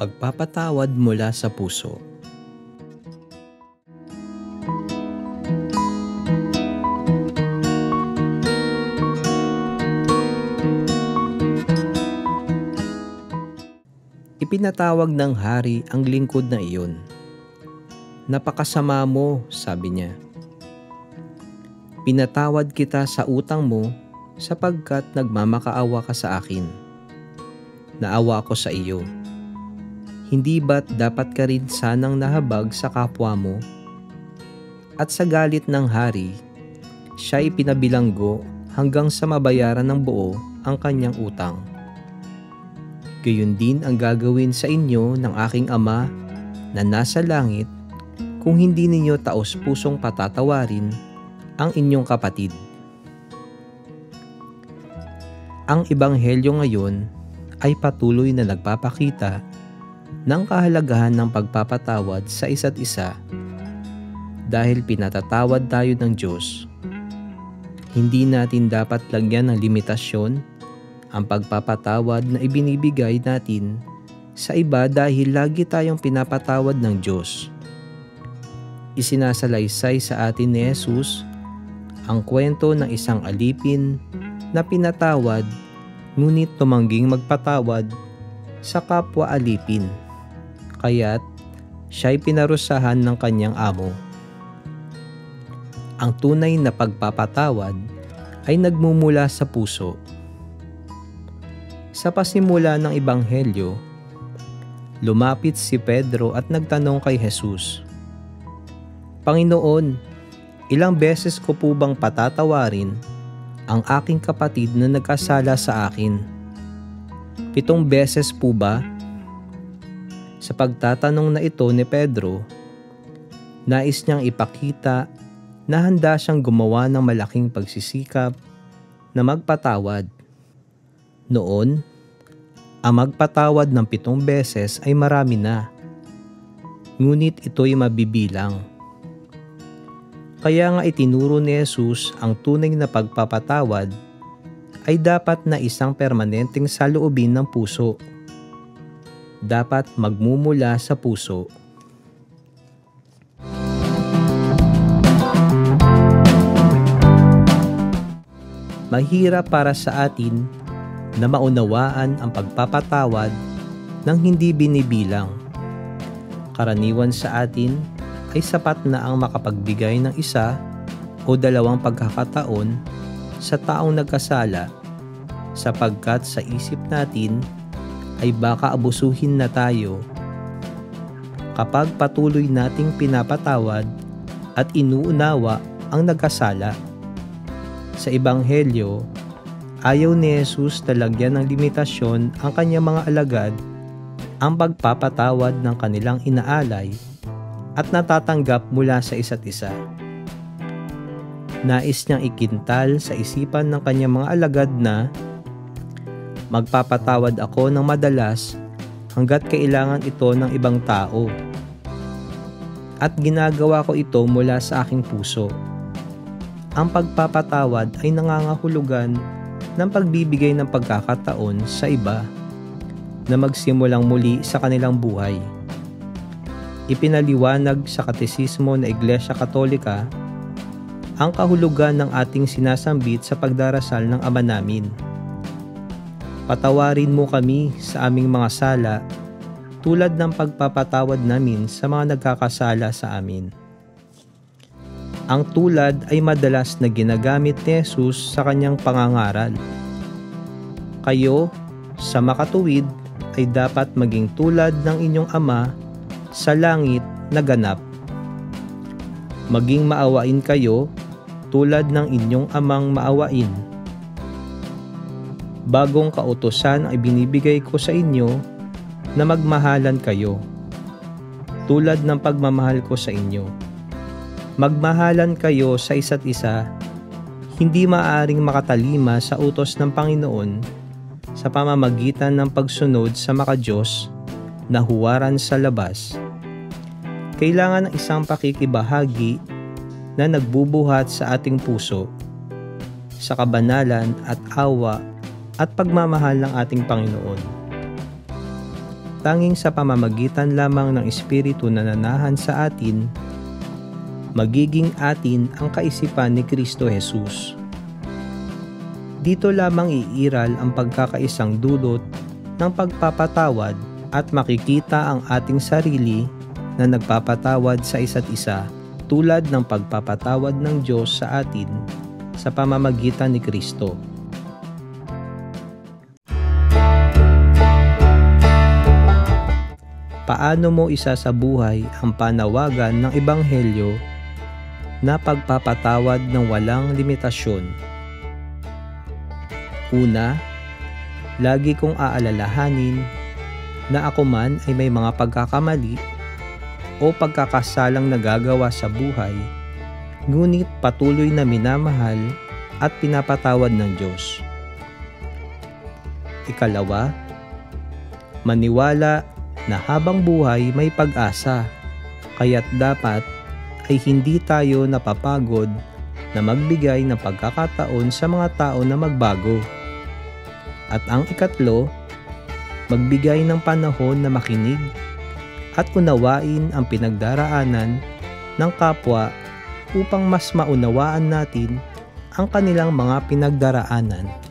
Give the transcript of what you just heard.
Pagpapatawad mula sa puso. Ipinatawag ng hari ang lingkod na iyon. "Napakasama mo," sabi niya. "Pinatawad kita sa utang mo sapagkat nagmamakaawa ka sa akin. Naawa ako sa iyo. Hindi ba't dapat ka rin sanang nahabag sa kapwa mo?" At sa galit ng hari, siya ipinabilanggo hanggang sa mabayaran ng buo ang kanyang utang. Gayon din ang gagawin sa inyo ng aking Ama na nasa langit kung hindi ninyo taos-pusong patatawarin ang inyong kapatid. Ang ebanghelyo ngayon ay patuloy na nagpapakita ng kahalagahan ng pagpapatawad sa isa't isa. Dahil pinatatawad tayo ng Diyos, hindi natin dapat lagyan ng limitasyon ang pagpapatawad na ibinibigay natin sa iba dahil lagi tayong pinapatawad ng Diyos. Isinasalaysay sa atin ni Jesus ang kwento ng isang alipin na pinatawad ngunit tumangging magpatawad sa kapwa alipin, kaya't siya'y pinarusahan ng kanyang amo. Ang tunay na pagpapatawad ay nagmumula sa puso. Sa pasimula ng ebanghelyo, lumapit si Pedro at nagtanong kay Jesus, "Panginoon, ilang beses ko po bang patatawarin ang aking kapatid na nagkasala sa akin? 7 beses po ba?" Sa pagtatanong na ito ni Pedro, nais niyang ipakita na handa siyang gumawa ng malaking pagsisikap na magpatawad. Noon, ang magpatawad ng 7 beses ay marami na, ngunit ito'y mabibilang. Kaya nga itinuro ni Jesus ang tunay na pagpapatawad ay dapat na isang permanenteng saloobin ng puso. Dapat magmumula sa puso. Mahirap para sa atin na maunawaan ang pagpapatawad ng hindi binibilang. Karaniwan sa atin ay sapat na ang makapagbigay ng 1 o 2 pagkakataon sa taong nagkasala, sapagkat sa isip natin ay baka abusuhin na tayo kapag patuloy nating pinapatawad at inuunawa ang nagkasala. Sa ebanghelyo, ayaw ni Jesus na lagyan ng limitasyon ang kanyang mga alagad ang pagpapatawad ng kanilang inaalay at natatanggap mula sa isa't isa. Nais niyang ikintal sa isipan ng kanyang mga alagad na, "Magpapatawad ako ng madalas hanggat kailangan ito ng ibang tao. At ginagawa ko ito mula sa aking puso." Ang pagpapatawad ay nangangahulugan ng pagbibigay ng pagkakataon sa iba na magsimulang muli sa kanilang buhay. Ipinaliwanag sa Katesismo ng Iglesia Katolika ang kahulugan ng ating sinasambit sa pagdarasal ng Ama namin. "Patawarin mo kami sa aming mga sala tulad ng pagpapatawad namin sa mga nagkakasala sa amin." Ang tulad ay madalas na ginagamit ni Jesus sa kanyang pangangaral. Kayo, sa makatuwid, ay dapat maging tulad ng inyong Ama sa langit na ganap. Maging maawain kayo tulad ng inyong Amang maawain. Bagong kautusan ay binibigay ko sa inyo na magmahalan kayo, tulad ng pagmamahal ko sa inyo. Magmahalan kayo sa isa't isa, hindi maaaring makatalima sa utos ng Panginoon sa pamamagitan ng pagsunod sa maka-Diyos na huwaran sa labas. Kailangan ng isang pakikibahagi na nagbubuhat sa ating puso, sa kabanalan at awa at pagmamahal ng ating Panginoon. tanging sa pamamagitan lamang ng Espiritu na nanahan sa atin, magiging atin ang kaisipan ni Kristo Jesus. Dito lamang iiral ang pagkakaisang dulot ng pagpapatawad at makikita ang ating sarili na nagpapatawad sa isa't isa tulad ng pagpapatawad ng Diyos sa atin sa pamamagitan ni Kristo. Paano mo isasabuhay ang panawagan ng Ebanghelyo na pagpapatawad ng walang limitasyon? Una, lagi kong aalalahanin na ako man ay may mga pagkakamali o pagkakasalang nagagawa sa buhay, ngunit patuloy na minamahal at pinapatawad ng Diyos. Ikalawa, maniwala na habang buhay may pag-asa, kaya't dapat ay hindi tayo napapagod na magbigay ng pagkakataon sa mga tao na magbago. At ang ikatlo, magbigay ng panahon na makinig at unawain ang pinagdaraanan ng kapwa upang mas maunawaan natin ang kanilang mga pinagdaraanan.